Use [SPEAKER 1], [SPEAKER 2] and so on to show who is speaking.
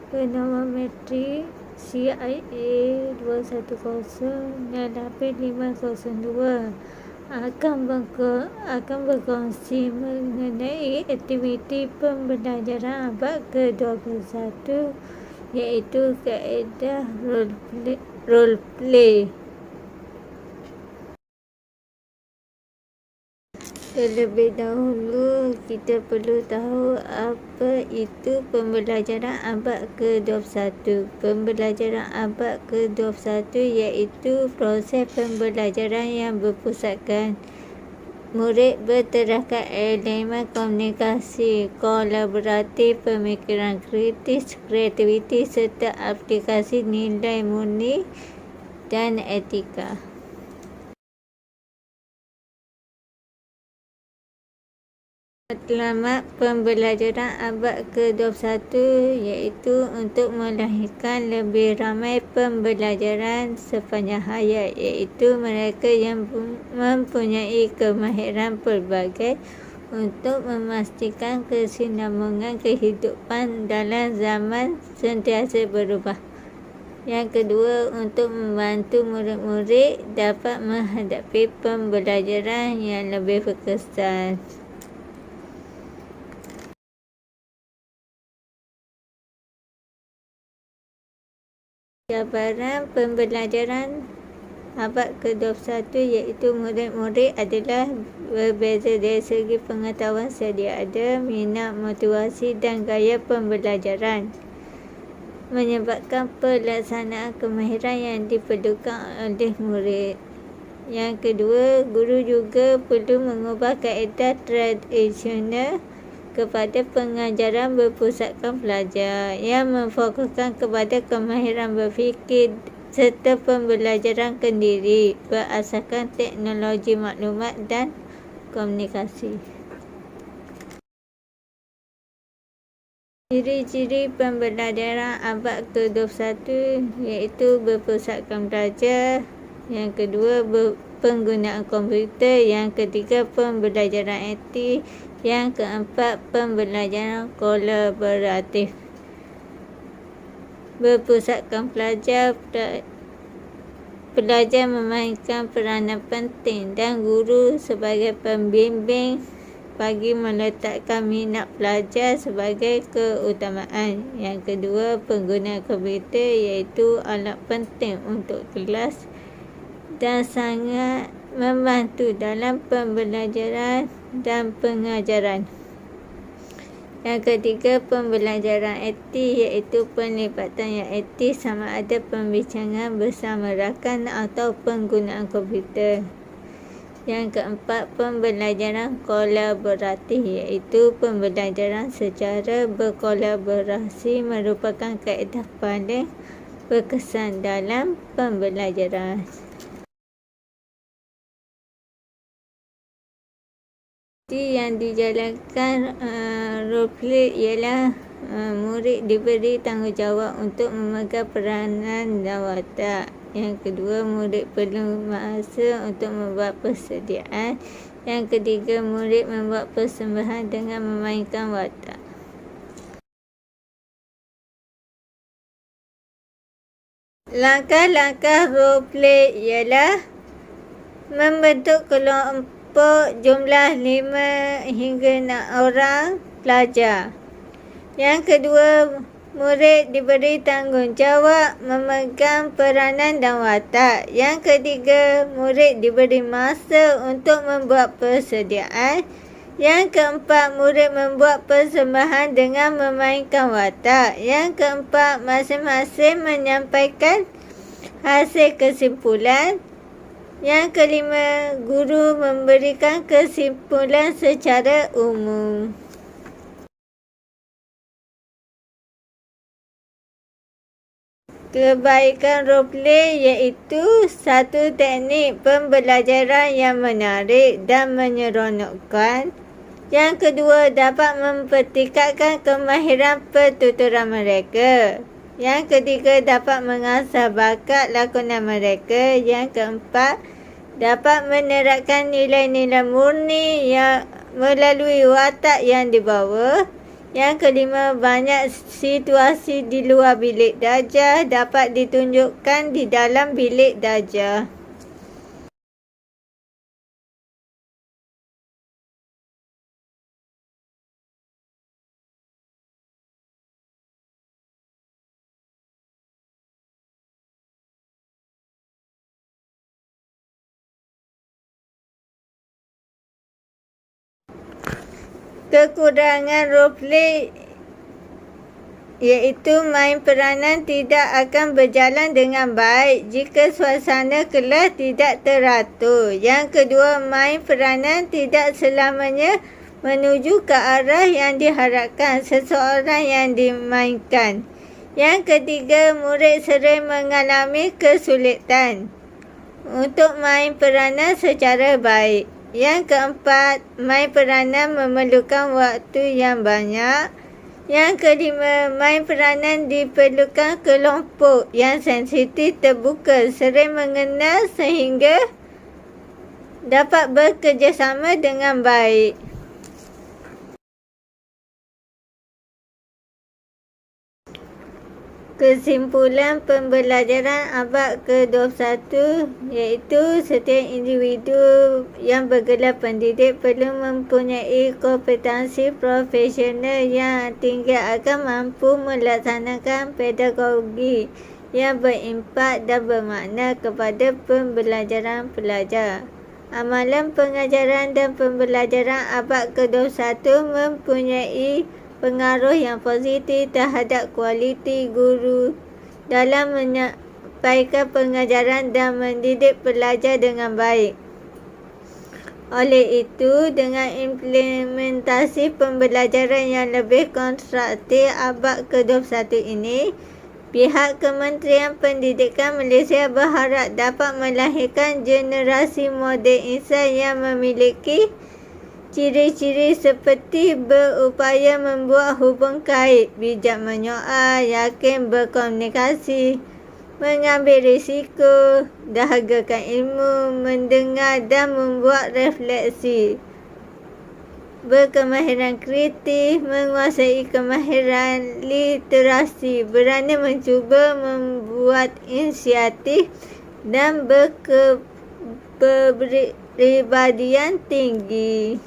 [SPEAKER 1] Pneumometri CIA 210-8502 akan berkongsi mengenai aktiviti pembelajaran abad ke-21 iaitu kaedah role play. Terlebih dahulu, kita perlu tahu apa itu pembelajaran abad ke-21. Pembelajaran abad ke-21 iaitu proses pembelajaran yang berpusatkan murid berteraskan elemen komunikasi, kolaboratif, pemikiran kritis, kreativiti serta aplikasi nilai murni dan etika. Matlamat pembelajaran abad ke-21 iaitu untuk melahirkan lebih ramai pembelajaran sepanjang hayat, iaitu mereka yang mempunyai kemahiran pelbagai untuk memastikan kesinambungan kehidupan dalam zaman sentiasa berubah. Yang kedua, untuk membantu murid-murid dapat menghadapi pembelajaran yang lebih berkesan. Cabaran pembelajaran abad ke-21 iaitu murid-murid adalah berbeza dari segi pengetahuan sedia ada, minat, motivasi dan gaya pembelajaran, menyebabkan pelaksanaan kemahiran yang diperlukan oleh murid. Yang kedua, guru juga perlu mengubah kaedah tradisional kepada pengajaran berpusatkan pelajar yang memfokuskan kepada kemahiran berfikir serta pembelajaran kendiri berasaskan teknologi maklumat dan komunikasi. Ciri-ciri pembelajaran abad ke-21 iaitu berpusatkan pelajar. Yang kedua, penggunaan komputer. Yang ketiga, pembelajaran aktif. Yang keempat, pembelajaran kolaboratif. Berpusatkan pelajar. Pelajar memainkan peranan penting dan guru sebagai pembimbing bagi meletakkan minat pelajar sebagai keutamaan. Yang kedua, penggunaan komputer iaitu alat penting untuk kelas dan sangat membantu dalam pembelajaran dan pengajaran. Yang ketiga, pembelajaran aktif iaitu penglibatan yang aktif sama ada pembincangan bersama rakan atau penggunaan komputer. Yang keempat, pembelajaran kolaboratif iaitu pembelajaran secara berkolaborasi merupakan kaedah paling berkesan dalam pembelajaran. Yang dijalankan roleplay ialah murid diberi tanggungjawab untuk memegang peranan dan watak. Yang kedua, murid perlu masa untuk membuat persediaan. Yang ketiga, murid membuat persembahan dengan memainkan watak. Langkah-langkah roleplay ialah membentuk kelompok jumlah 5 hingga 6 orang pelajar. Yang kedua, murid diberi tanggungjawab memegang peranan dan watak. Yang ketiga, murid diberi masa untuk membuat persediaan. Yang keempat, murid membuat persembahan dengan memainkan watak. Yang keempat, masing-masing menyampaikan hasil kesimpulan. Yang kelima, guru memberikan kesimpulan secara umum. Kebaikan roleplay iaitu satu teknik pembelajaran yang menarik dan menyeronokkan. Yang kedua, dapat mempertingkatkan kemahiran pertuturan mereka. Yang ketiga, dapat mengasah bakat lakonan mereka. Yang keempat, dapat menerapkan nilai-nilai murni yang melalui watak yang dibawa. Yang kelima, banyak situasi di luar bilik darjah dapat ditunjukkan di dalam bilik darjah. Kekurangan roleplay iaitu main peranan tidak akan berjalan dengan baik jika suasana kelas tidak teratur. Yang kedua, main peranan tidak selamanya menuju ke arah yang diharapkan seseorang yang dimainkan. Yang ketiga, murid sering mengalami kesulitan untuk main peranan secara baik. Yang keempat, main peranan memerlukan waktu yang banyak. Yang kelima, main peranan diperlukan kelompok yang sensitif terbuka, sering mengenal sehingga dapat bekerjasama dengan baik. Kesimpulan pembelajaran abad ke-21 iaitu setiap individu yang bergelar pendidik perlu mempunyai kompetensi profesional yang tinggi agar mampu melaksanakan pedagogi yang berimpak dan bermakna kepada pembelajaran pelajar. Amalan pengajaran dan pembelajaran abad ke-21 mempunyai pengaruh yang positif terhadap kualiti guru dalam menyampaikan pengajaran dan mendidik pelajar dengan baik. Oleh itu, dengan implementasi pembelajaran yang lebih konstruktif abad ke-21 ini, pihak Kementerian Pendidikan Malaysia berharap dapat melahirkan generasi moden insan yang memiliki ciri-ciri seperti berupaya membuat hubung kait, bijak menyoal, yakin berkomunikasi, mengambil risiko, dahagakan ilmu, mendengar dan membuat refleksi, berkemahiran kritis, menguasai kemahiran literasi, berani mencuba membuat inisiatif dan berkepribadian tinggi.